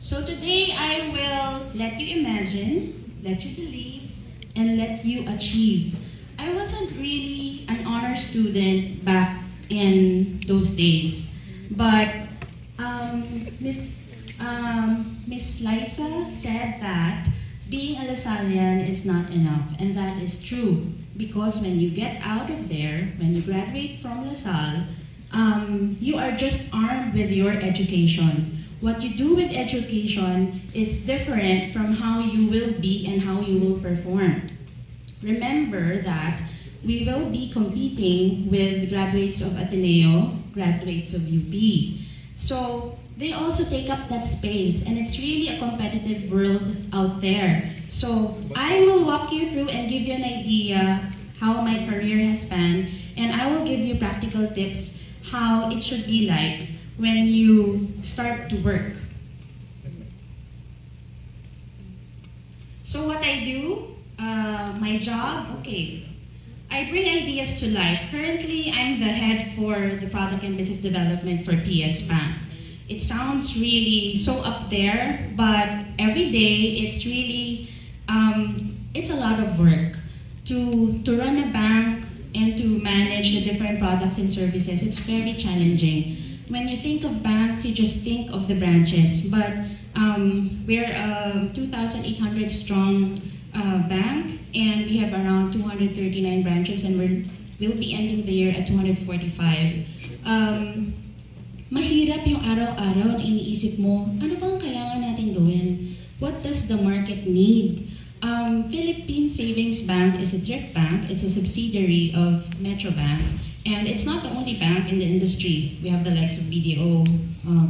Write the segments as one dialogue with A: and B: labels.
A: So today I will let you imagine, let you believe, and let you achieve. I wasn't really an honor student back in those days, but Miss Liza said that being a Lasallian is not enough, and that is true because when you get out of there, when you graduate from LaSalle, you are just armed with your education. What you do with education is different from how you will be and how you will perform. Remember that we will be competing with graduates of Ateneo, graduates of UP. So they also take up that space, and it's really a competitive world out there. So I will walk you through and give you an idea how my career has been, and I will give you practical tips how it should be like when you start to work. So what I do, my job, okay. I bring ideas to life. Currently, I'm the head for the product and business development for PS Bank. It sounds really so up there, but every day it's really, it's a lot of work to run a bank and to manage the different products and services. It's very challenging. When you think of banks, you just think of the branches, but we're a 2,800 strong bank, and we have around 239 branches, and we'll be ending the year at 245. Mahirap yung araw-araw na iniisip mo, ano bang kailangan natin gawin? What does the market need? Philippine Savings Bank is a thrift bank. It's a subsidiary of Metrobank, and it's not the only bank in the industry. We have the likes of BDO,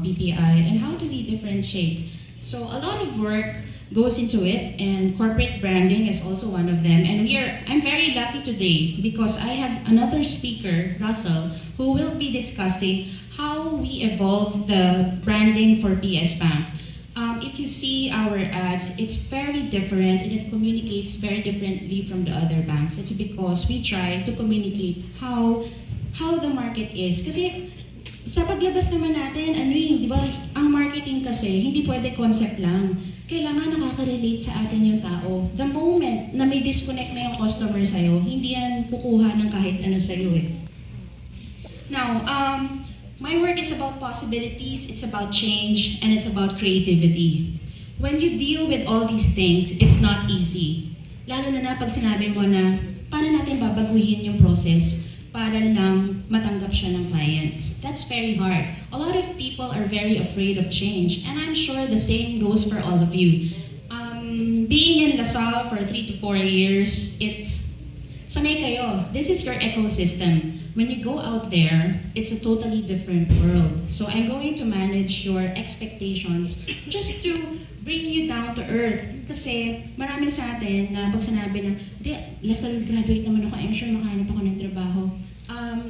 A: BPI, and how do we differentiate? So a lot of work goes into it, and corporate branding is also one of them. And I'm very lucky today because I have another speaker, Russell, who will be discussing how we evolve the branding for PS Bank. If you see our ads, it's very different and it communicates very differently from the other banks. It's because we try to communicate how the market is. Kasi sa paglabas naman natin, di ba, ang marketing kasi, hindi pwede concept lang. Kailangan nakaka-relate sa atin yung tao. The moment na may disconnect na yung customer sa'yo, hindi yan kukuha ng kahit ano sa'yo eh. Now, my work is about possibilities, it's about change, and it's about creativity. When you deal with all these things, it's not easy. Lalo na pag sinabi mo na, paano natin babaguhin yung process para lang matanggap siya ng clients. That's very hard. A lot of people are very afraid of change, and I'm sure the same goes for all of you. Being in LaSalle for 3 to 4 years, it's sanay kayo. This is your ecosystem. When you go out there, it's a totally different world. So I'm going to manage your expectations just to bring you down to earth. Kasi marami sa atin na pag sinabi na, LaSalle graduate naman ako, I'm sure makahanap ako ng trabaho.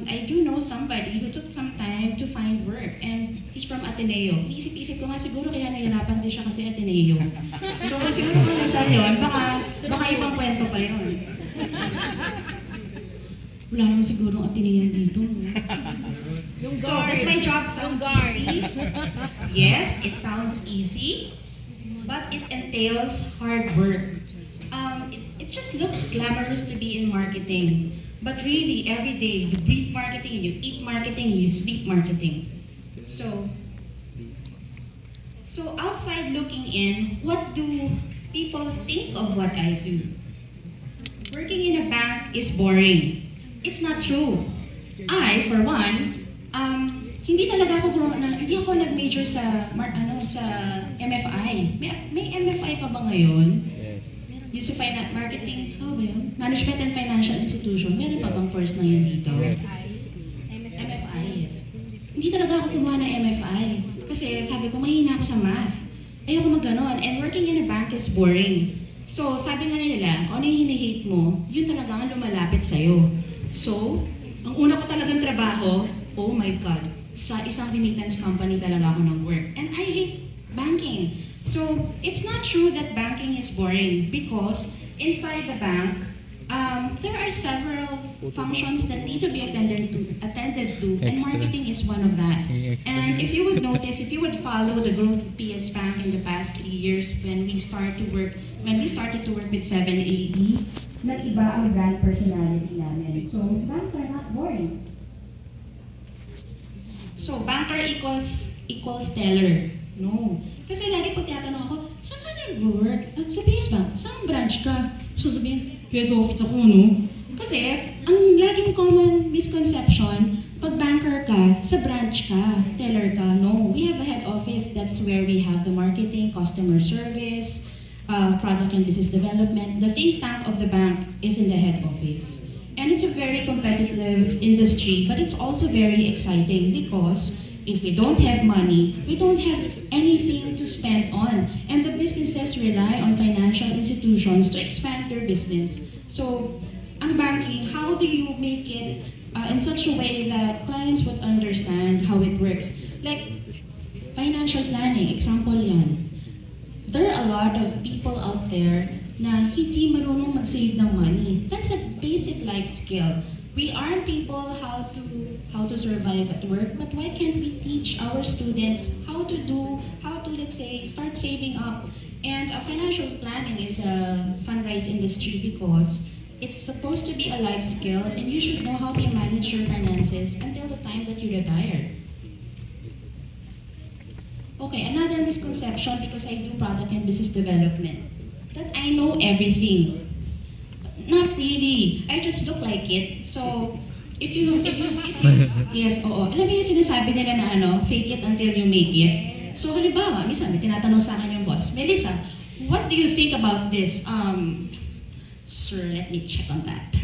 A: I do know somebody who took some time to find work, and he's from Ateneo. Iisip-isip ko nga siguro kaya nahirapan din siya kasi Ateneo. So siguro kung LaSalle yun, baka ibang kwento pa yun. Wala naman siguro ang Atenean dito. So that's my job. Sounds easy. Yes, it sounds easy, but it entails hard work. It just looks glamorous to be in marketing, but really every day you breathe marketing, you eat marketing, you sleep marketing. So outside looking in, what do people think of what I do? Working in a bank is boring. It's not true. I, for one, hindi ako nag-major sa MFI. May MFI pa ba ngayon?
B: Yes.
A: Yung sa marketing, ba yun? Management and Financial Institution. Meron pa bang course na yun dito?
B: Yes.
A: MFI, yes. Hindi talaga ako kumuha ng MFI. Kasi sabi ko, mahina ako sa math. Ayoko mag-ganon. And working in a bank is boring. So, sabi nga nila, kung ano yung hinihate mo, yun talaga ang lumalapit sa'yo. So, ang una ko talagang trabaho, oh my God, sa isang remittance company talaga ako nag-work. And I hate banking. So, it's not true that banking is boring because inside the bank, There are several functions that need to be attended to, and
B: Extra.
A: marketing is one of that.
B: Yung extra.
A: And if you would notice, if you would follow the growth of PS Bank in the past 3 years, when we started to work with 7AE, nag-iba ang brand personality namin. So banks are not boring. So banker equals teller. No. Kasi lagi pag tinatanong ako, saan ka nag-work? Sa PS Bank, saan branch ka? So sabihin, head office ako, no? Kasi, ang laging common misconception, pag banker ka, sa branch ka, teller ka. No, we have a head office. That's where we have the marketing, customer service, product and business development. The think tank of the bank is in the head office. And it's a very competitive industry, but it's also very exciting because if we don't have money, we don't have anything to spend on. And the businesses rely on financial institutions to expand their business. So, ang banking, how do you make it in such a way that clients would understand how it works? Like, financial planning, example yan. There are a lot of people out there na hindi marunong mag-save ng money. That's a basic life skill. We aren't people how to survive at work, but why can't we teach our students how to let's say start saving up? And financial planning is a sunrise industry because it's supposed to be a life skill, and you should know how to manage your finances until the time that you retire. Okay, another misconception, because I do product and business development, that I know everything. Not really. I just look like it. So, if you yes, oo. Alam mo yung sinasabi nila na fake it until you make it. So, halimbawa, minsan may tinatanong sa akin yung boss, Melissa, what do you think about this? Sir, let me check on that.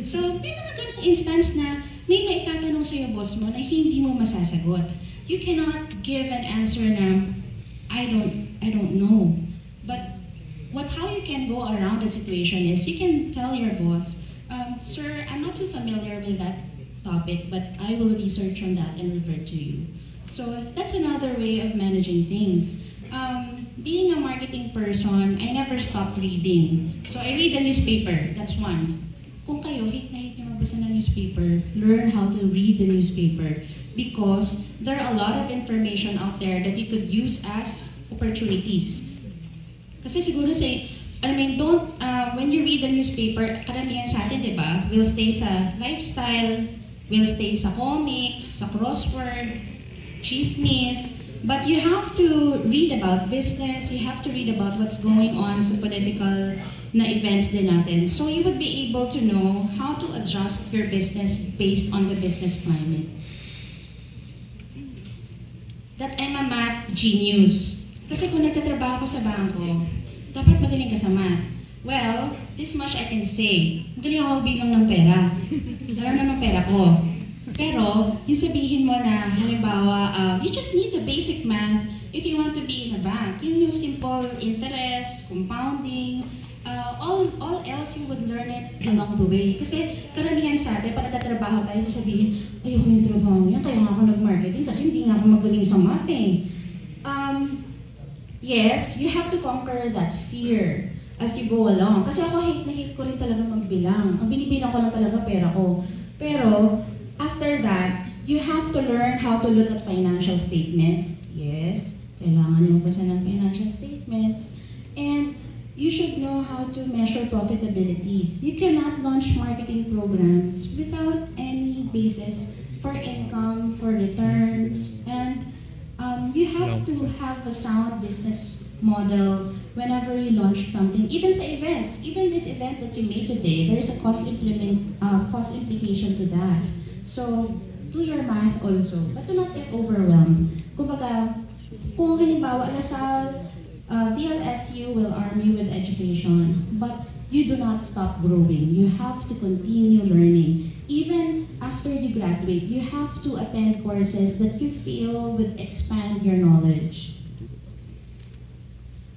A: So, may mga ganong instance na may maitatanong sa'yo boss mo na hindi mo masasagot. You cannot give an answer na, I don't know. But how you can go around the situation is you can tell your boss, sir, I'm not too familiar with that topic, but I will research on that and revert to you. So that's another way of managing things. Being a marketing person, I never stop reading. So I read the newspaper, that's one. Kung kayo, hate na hate nyo magbasa ng newspaper, learn how to read the newspaper because there are a lot of information out there that you could use as opportunities. Kasi siguro when you read the newspaper, karamihan sa atin, di ba, we'll stay sa lifestyle, we'll stay sa comics, sa crossword, chismis, but you have to read about business, you have to read about what's going on sa political na events din natin. So you would be able to know how to adjust your business based on the business climate. That I'm a math genius. Kasi kung nagtatrabaho ka sa bangko, dapat magaling ka sa math. Well, this much I can say. Magaling ako bilang ng pera. Alam na ng pera ko. Pero, yung sabihin mo na, halimbawa, you just need the basic math if you want to be in a bank. Yun yung simple interest, compounding, all else you would learn it along the way. Kasi karamihan sa atin, pag nagtatrabaho tayo, sasabihin, ayoko yung trabaho yan, kaya nga ako nag-marketing kasi hindi nga ako magaling sa math eh. Yes, you have to conquer that fear as you go along. Kasi ako hate na hate ko rin talaga magbilang. Ang binibilang ko lang talaga pera ko. Pero, after that, you have to learn how to look at financial statements. Yes, kailangan mo basa ng financial statements. And you should know how to measure profitability. You cannot launch marketing programs without any basis for income, for returns, and you have to have a sound business model whenever you launch something. Even sa events, even this event that you made today, there is a cost implication to that. So, do your math also, but do not get overwhelmed. Kumbaga, kung halimbawa, Lasal, DLSU will arm you with education, but you do not stop growing. You have to continue learning. Even after you graduate, you have to attend courses that you feel would expand your knowledge.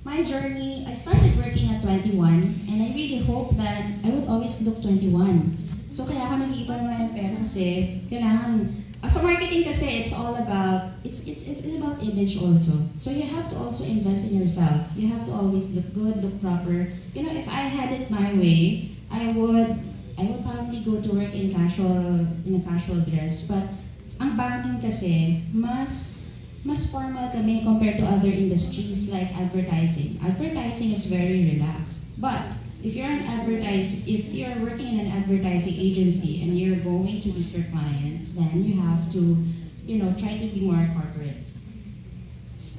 A: My journey, I started working at 21, and I really hope that I would always look 21. So kaya ako nag-iipon naman ng pera kasi kailangan, sa marketing kasi it's all about, it's about image also. So you have to also invest in yourself. You have to always look good, look proper. You know, if I had it my way, I would probably go to work in a casual dress. But ang banking kasi, mas formal kami compared to other industries like advertising. Advertising is very relaxed. But if you're working in an advertising agency and you're going to meet your clients, then you have to, try to be more corporate.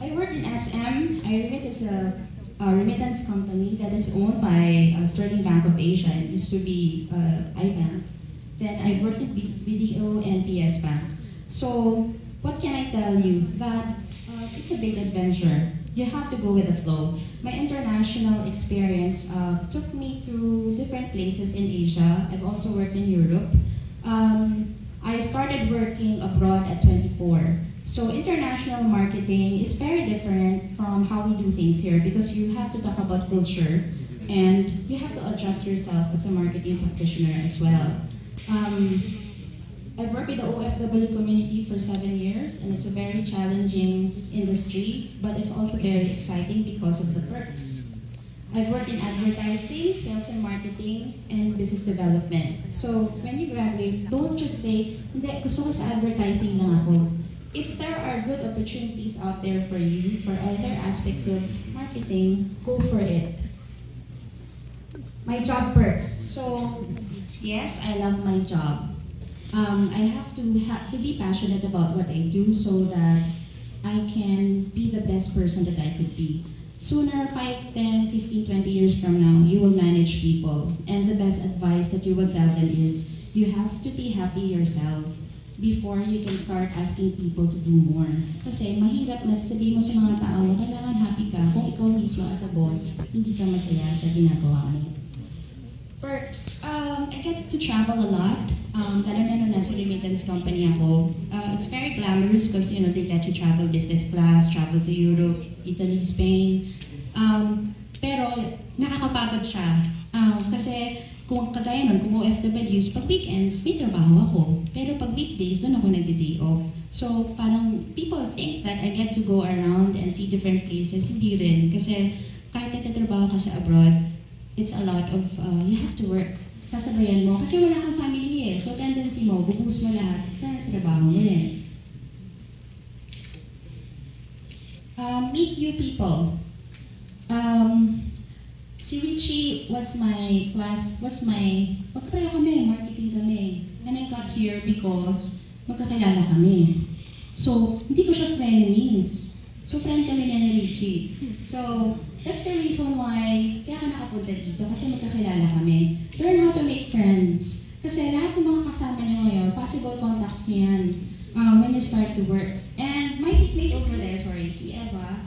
A: I worked in SM. IRemit is a remittance company that is owned by Sterling Bank of Asia. It used to be iBank. Then I worked in BDO and PS Bank. So what can I tell you? That it's a big adventure. You have to go with the flow. My international experience took me to different places in Asia. I've also worked in Europe. I started working abroad at 24. So international marketing is very different from how we do things here because you have to talk about culture and you have to adjust yourself as a marketing practitioner as well. I've worked with the OFW community for 7 years and it's a very challenging industry, but it's also very exciting because of the perks. I've worked in advertising, sales and marketing, and business development. So when you graduate, don't just say, hindi, gusto ko sa advertising lang ako. If there are good opportunities out there for you, for other aspects of marketing, go for it. My job perks. So, yes, I love my job. I have to be passionate about what I do so that I can be the best person that I could be. Sooner, 5, 10, 15, 20 years from now, you will manage people. And the best advice that you will tell them is, you have to be happy yourself before you can start asking people to do more. Kasi mahirap na sasabihin mo sa mga tao mo, kailangan happy ka kung ikaw mismo as a boss, hindi ka masaya sa ginagawa mo. Perks. I get to travel a lot. Lalo na nasa remittance company ako. It's very glamorous because they let you travel business class, travel to Europe, Italy, Spain. Pero nakakapagod siya. Kasi kung kagaya nun, kung OFWs, pag weekends, may trabaho ako. Pero pag weekdays, doon ako nagde-day off. So parang people think that I get to go around and see different places. Hindi rin. Kasi kahit nagtatrabaho ka sa abroad, it's a lot of, you have to work. Sasabayan mo. Kasi wala kang family eh. So tendency mo, bubuhos mo lahat sa trabaho mo rin. Meet new people. Si Richie was my magkapareho kami, marketing kami. And I got here because magkakilala kami. So, hindi ko siya frenemies. So, friend kami ni Richie. So, that's the reason why kaya ako nakapunta dito kasi magkakilala kami. Learn how to make friends. Kasi lahat ng mga kasama niyo ngayon, possible contacts niyo yan when you start to work. And my seatmate over there, si Eva,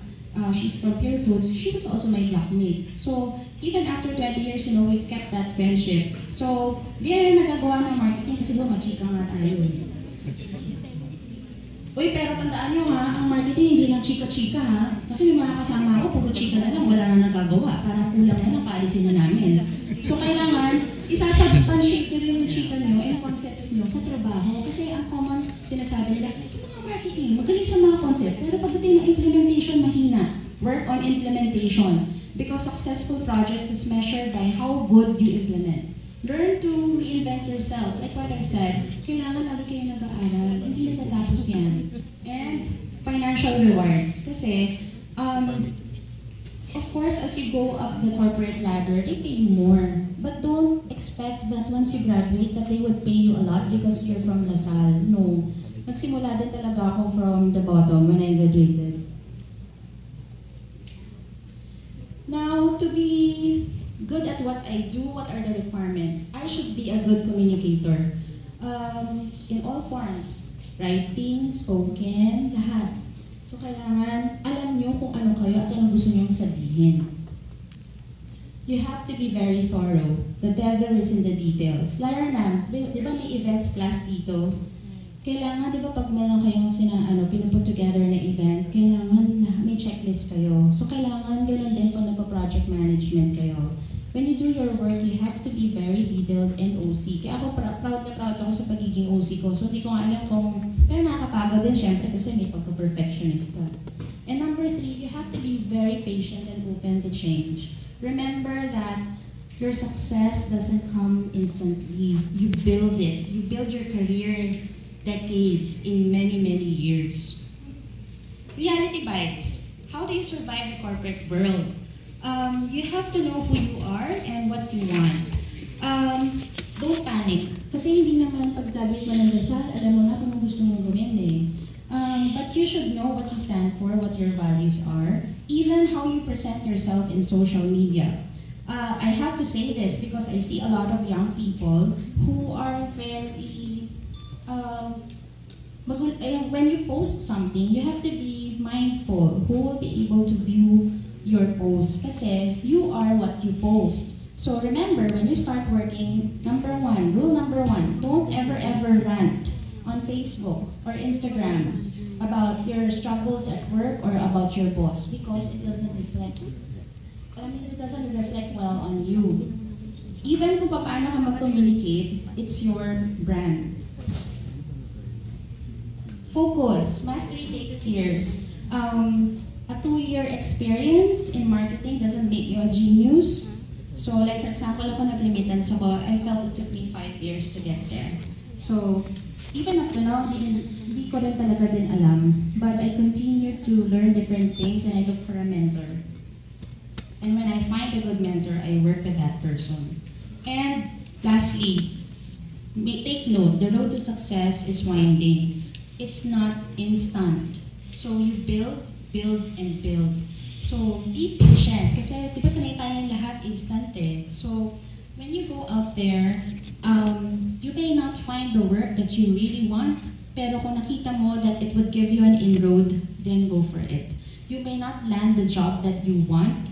A: she's from Pure Foods, she was also my blockmate. So, even after 20 years, we've kept that friendship. So, di na nagagawa ng marketing kasi magchika nga tayo eh. Uy, pero tandaan nyo ha, ang marketing hindi lang chika-chika ha. Kasi may mga kasama ako, puro chika na lang, wala na nagagawa. Parang kulang na lang, paalisin na namin. So kailangan, isa-substantiate nyo rin yung chika nyo and concepts nyo sa trabaho. Kasi ang common sinasabi nila, ito mga marketing, magaling sa mga concept, pero pagdating ng implementation, mahina. Work on implementation. Because successful projects is measured by how good you implement. Learn to reinvent yourself. Like what I said, kailangan lagi kayo nag-aaral, hindi natatapos yan. And financial rewards. Kasi, of course, as you go up the corporate ladder, they pay you more. But don't expect that once you graduate, that they would pay you a lot because you're from LaSalle. No. Nagsimula din talaga ako from the bottom when I graduated. Now, to be good at what I do, what are the requirements? I should be a good communicator. In all forms. Writing, spoken, lahat. So kailangan alam nyo kung ano kayo at anong gusto nyo sabihin. You have to be very thorough. The devil is in the details. Lalo na, di ba may events class dito? Kailangan, di ba pag meron kayong pinuput together na event, kailangan may checklist kayo. So kailangan ganoon din pag nagpa-project management kayo. When you do your work, you have to be very detailed and OC. Kaya ako proud na proud ako sa pagiging OC ko. So hindi ko alam kung, pero nakakapagod din syempre kasi may pagka-perfectionist ka. And number 3, you have to be very patient and open to change. Remember that Your success doesn't come instantly. You build it. You build your career decades in many, many years. Reality bites. How do you survive the corporate world? You have to know who you are and what you want. Don't panic. Kasi hindi naman pag-graduate mo ng Lasal, alam mo na kung ano gusto mong gawin eh. But you should know what you stand for, what your values are, even how you present yourself in social media. I have to say this because I see a lot of young people who are very when you post something, you have to be mindful who will be able to view your post kasi you are what you post. So remember, when you start working, rule number one, don't ever rant on Facebook or Instagram about your struggles at work or about your boss because it doesn't reflect well on you. Even kung paano ka mag-communicate, it's your brand. Focus. Mastery takes years. A 2-year experience in marketing doesn't make you a genius. So like for example, ako nag-remittance ako, I felt it took me 5 years to get there. So even up to now, hindi ko rin talaga din alam. But I continue to learn different things and I look for a mentor. And when I find a good mentor, I work with that person. And lastly, take note, the road to success is winding. It's not instant. So you build, and build. So be patient. Kasi di ba sanay tayong lahat instant eh. So when you go out there, you may not find the work that you really want, pero kung nakita mo that it would give you an inroad, then go for it. You may not land the job that you want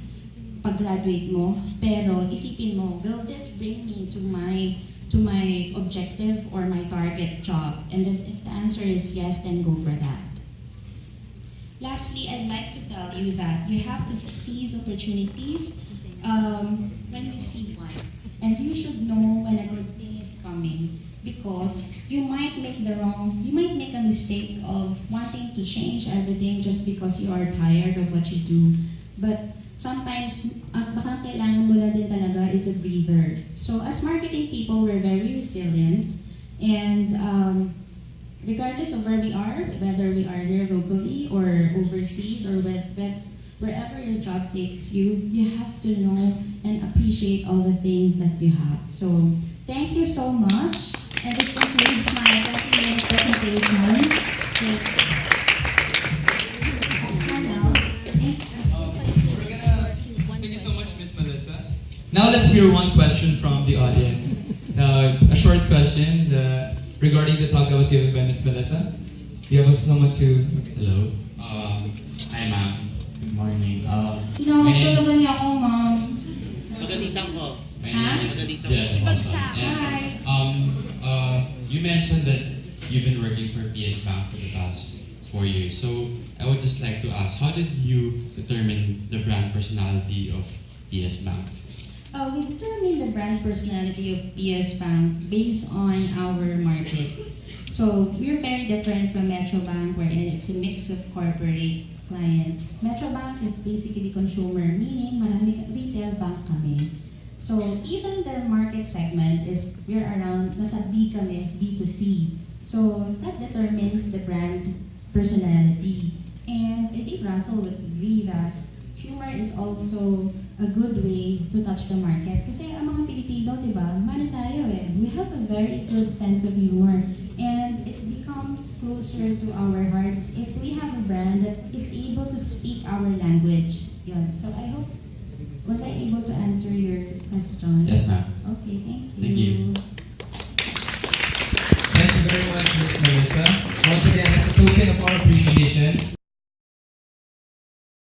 A: pag-graduate mo, pero isipin mo, will this bring me to my objective or my target job? And if the answer is yes, then go for that. Lastly, I'd like to tell you that you have to seize opportunities when you see one. And you should know when a good thing is coming because you might make a mistake of wanting to change everything just because you are tired of what you do. But sometimes, baka kailangan mo lang din talaga is a breather. So as marketing people, we're very resilient. And regardless of where we are, whether we are here locally or overseas or wherever your job takes you, you have to know and appreciate all the things that you have. So thank you so much. And this concludes my 30-minute presentation.
B: Now let's hear one question from the audience. A short question regarding the talk that was given by Ms. Melissa. Do you have someone to...
C: Hello. Hi, ma'am. Good morning.
A: Tinawag ko naman niya ako, ma'am.
C: Pagkatitang ko. My
A: Ha?
C: name is Jen Boston.
A: Hi.
C: You mentioned that you've been working for PS Bank for the past 4 years. So I would just like to ask, how did you determine the brand personality of PS Bank?
A: We determine the brand personality of PS Bank based on our market. So we're very different from Metro Bank wherein it's a mix of corporate clients. Metro Bank is basically consumer, meaning marami retail bank kami. So even the market segment is, we're around, nasa B kami, B2C. So that determines the brand personality. And I think Russell would agree that humor is also a good way to touch the market. Kasi ang mga Pilipino, di ba, mano tayo eh. We have a very good sense of humor. And it becomes closer to our hearts if we have a brand that is able to speak our language. Yun. So I hope, was I able to answer your question?
C: Yes, ma'am.
A: Okay, thank you.
C: Thank you.
B: Thank you very much, Ms. Melissa. Once again, as a token of our appreciation,